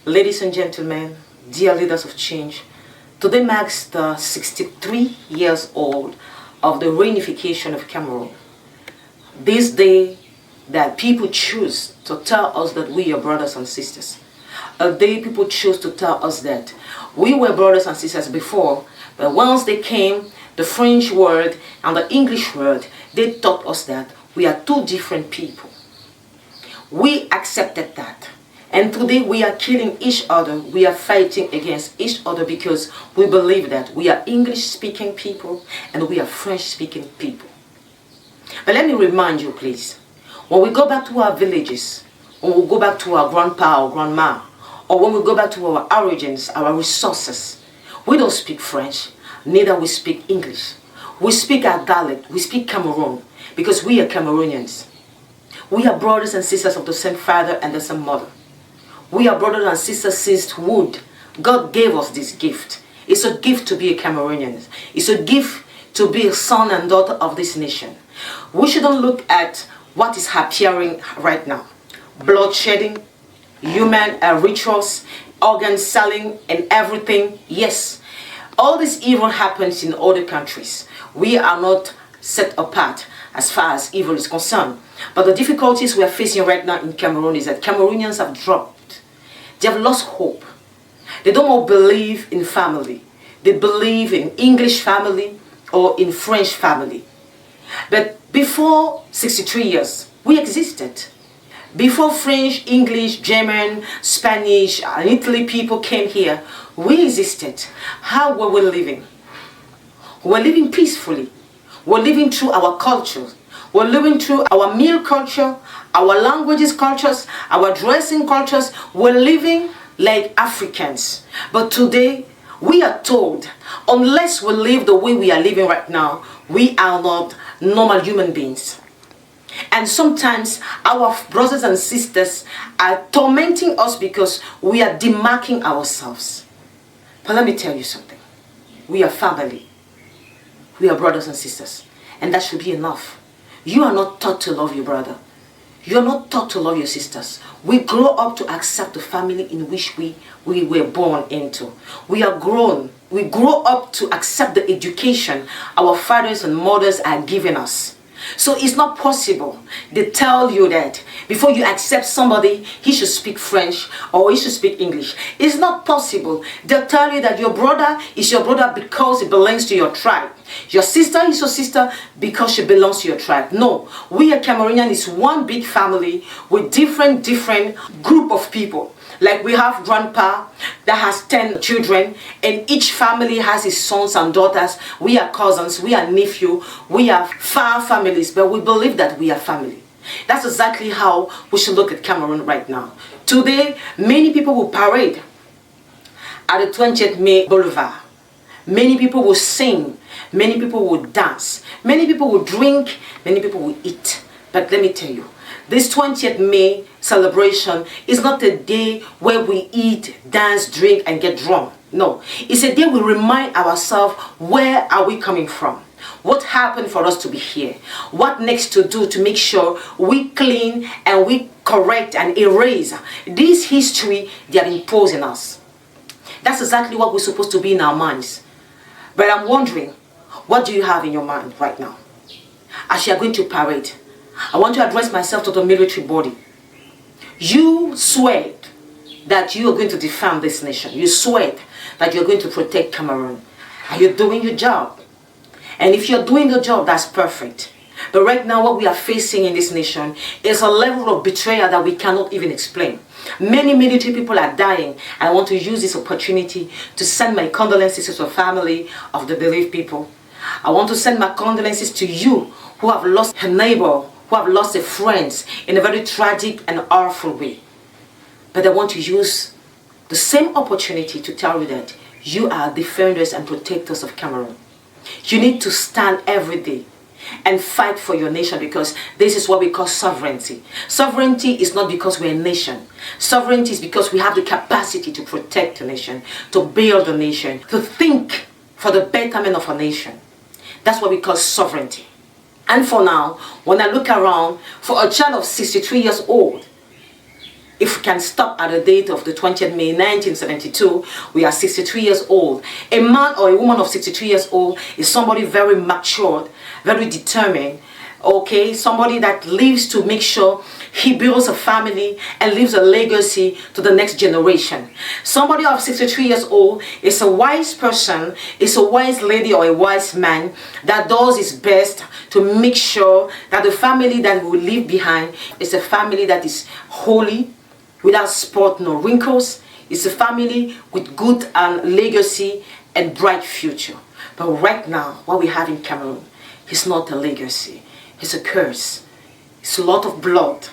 Ladies and gentlemen, dear leaders of change, today marks the 63 years old of the reunification of Cameroon. This day that people choose to tell us that we are brothers and sisters. A day people choose to tell us that we were brothers and sisters before, but once they came, the French word and the English word, they taught us that we are two different people. We accepted that. And today we are killing each other, we are fighting against each other because we believe that we are English-speaking people and we are French-speaking people. But let me remind you, please, when we go back to our villages, when we go back to our grandpa or grandma, or when we go back to our origins, our resources, we don't speak French, neither we speak English. We speak our dialect, we speak Cameroon, because we are Cameroonians. We are brothers and sisters of the same father and the same mother. We are brothers and sisters since wood. God gave us this gift. It's a gift to be a Cameroonian. It's a gift to be a son and daughter of this nation. We shouldn't look at what is appearing right now. Bloodshedding, human rituals, organ selling and everything. Yes, all this evil happens in other countries. We are not set apart as far as evil is concerned. But the difficulties we are facing right now in Cameroon is that Cameroonians have dropped. They have lost hope. They don't more believe in family. They believe in English family or in French family. But before 63 years, we existed. Before French, English, German, Spanish, and Italy people came here, we existed. How were we living? We were living peacefully. We were living through our cultures. We're living through our meal culture, our languages cultures, our dressing cultures. We're living like Africans. But today, we are told, unless we live the way we are living right now, we are not normal human beings. And sometimes our brothers and sisters are tormenting us because we are demarking ourselves. But let me tell you something. We are family. We are brothers and sisters. And that should be enough. You are not taught to love your brother. You are not taught to love your sisters. We grow up to accept the family in which we were born into. We are grown. We grow up to accept the education our fathers and mothers are giving us. So it's not possible. They tell you that before you accept somebody, he should speak French or he should speak English. It's not possible. They'll tell you that your brother is your brother because he belongs to your tribe. Your sister is your sister because she belongs to your tribe. No, we are Cameroonian is one big family with different group of people. Like we have grandpa that has 10 children and each family has his sons and daughters. We are cousins, we are nephew, we are far families, but we believe that we are family. That's exactly how we should look at Cameroon right now. Today, many people will parade at the 20th May Boulevard. Many people will sing, many people will dance, many people will drink, many people will eat. But let me tell you, this 20th May celebration is not a day where we eat, dance, drink, and get drunk. No, it's a day we remind ourselves where are we coming from? What happened for us to be here? What next to do to make sure we clean and we correct and erase this history they are imposing us? That's exactly what we're supposed to be in our minds. But I'm wondering, what do you have in your mind right now? As you are going to parade, I want to address myself to the military body. You swear that you are going to defend this nation. You swear that you're going to protect Cameroon. Are you doing your job? And if you're doing your job, that's perfect. But right now, what we are facing in this nation is a level of betrayal that we cannot even explain. Many military people are dying. I want to use this opportunity to send my condolences to the family of the bereaved people. I want to send my condolences to you who have lost a neighbor, who have lost a friend in a very tragic and awful way. But I want to use the same opportunity to tell you that you are defenders and protectors of Cameroon. You need to stand every day and fight for your nation because this is what we call sovereignty. Sovereignty is not because we're a nation. Sovereignty is because we have the capacity to protect the nation, to build the nation, to think for the betterment of a nation. That's what we call sovereignty. And for now, when I look around, for a child of 63 years old, If we can stop at the date of the 20th May 1972, we are 63 years old. A man or a woman of 63 years old is somebody very matured, very determined, okay, somebody that lives to make sure he builds a family and leaves a legacy to the next generation. Somebody of 63 years old is a wise person, is a wise lady or a wise man that does his best to make sure that the family that we will leave behind is a family that is holy, without spot nor wrinkles. It's a family with good legacy and bright future. But right now, what we have in Cameroon is not a legacy. It's a curse. It's a lot of blood,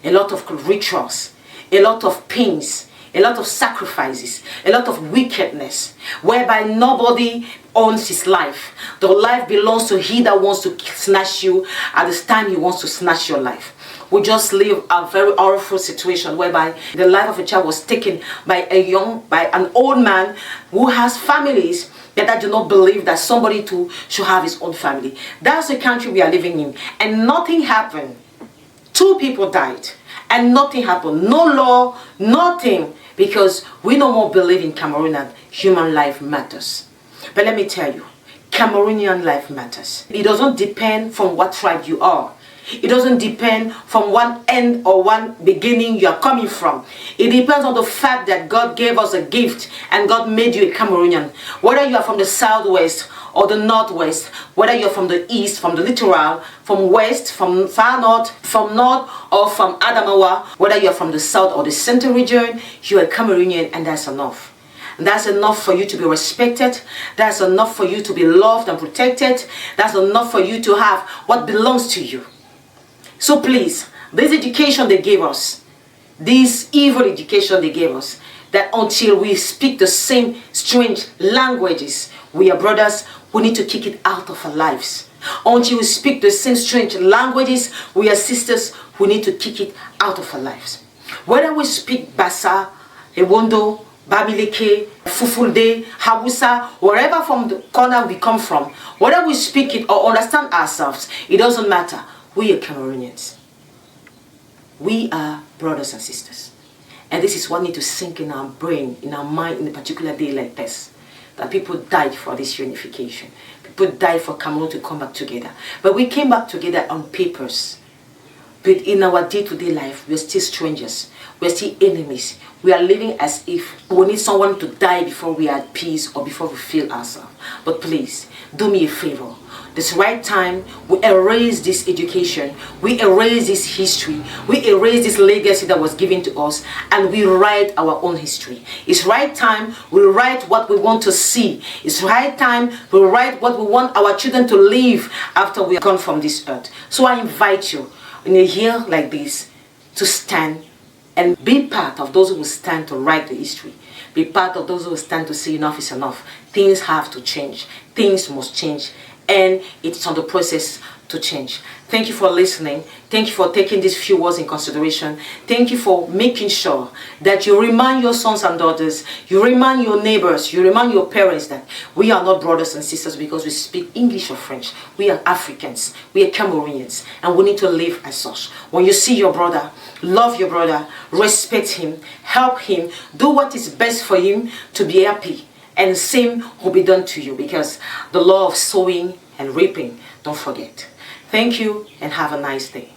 a lot of rituals, a lot of pains, a lot of sacrifices, a lot of wickedness, whereby nobody owns his life. The life belongs to he that wants to snatch you at this time he wants to snatch your life. We just live a very awful situation whereby the life of a child was taken by an old man who has families that do not believe that somebody too should have his own family. That's the country we are living in. And nothing happened. 2 people died. And nothing happened. No law, nothing. Because we no more believe in Cameroon that human life matters. But let me tell you, Cameroonian life matters. It doesn't depend from what tribe you are. It doesn't depend from one end or one beginning you are coming from. It depends on the fact that God gave us a gift and God made you a Cameroonian. Whether you are from the southwest or the northwest, whether you're from the east, from the littoral, from west, from far north, or from Adamawa, whether you're from the south or the center region, you're a Cameroonian, and that's enough. That's enough for you to be respected. That's enough for you to be loved and protected. That's enough for you to have what belongs to you. So please, this education they gave us, this evil education they gave us, that until we speak the same strange languages, we are brothers, we need to kick it out of our lives. Until we speak the same strange languages, we are sisters, we need to kick it out of our lives. Whether we speak Bassa, Ewondo, Bamileke, Fufulde, Hausa, wherever from the corner we come from, whether we speak it or understand ourselves, it doesn't matter. We are Cameroonians. We are brothers and sisters. And this is what needs to sink in our brain, in our mind, in a particular day like this. That people died for this unification. People died for Cameroon to come back together. But we came back together on papers. But in our day-to-day life, we're still strangers. We're still enemies. We are living as if we need someone to die before we are at peace or before we feel ourselves. But please, do me a favor. This right time, we erase this education, we erase this history, we erase this legacy that was given to us, and we write our own history. It's right time we write what we want to see. It's right time we write what we want our children to live after we are gone from this earth. So I invite you in a year like this to stand and be part of those who will stand to write the history. Be part of those who will stand to say enough is enough. Things have to change. Things must change. And it's on the process to change. Thank you for listening. Thank you for taking these few words in consideration. Thank you for making sure that you remind your sons and daughters, you remind your neighbors, you remind your parents that we are not brothers and sisters because we speak English or French. We are Africans, we are Cameroonians, and we need to live as such. When you see your brother, love your brother, respect him, help him, do what is best for him to be happy. And the same will be done to you, because the law of sowing and reaping, don't forget. Thank you and have a nice day.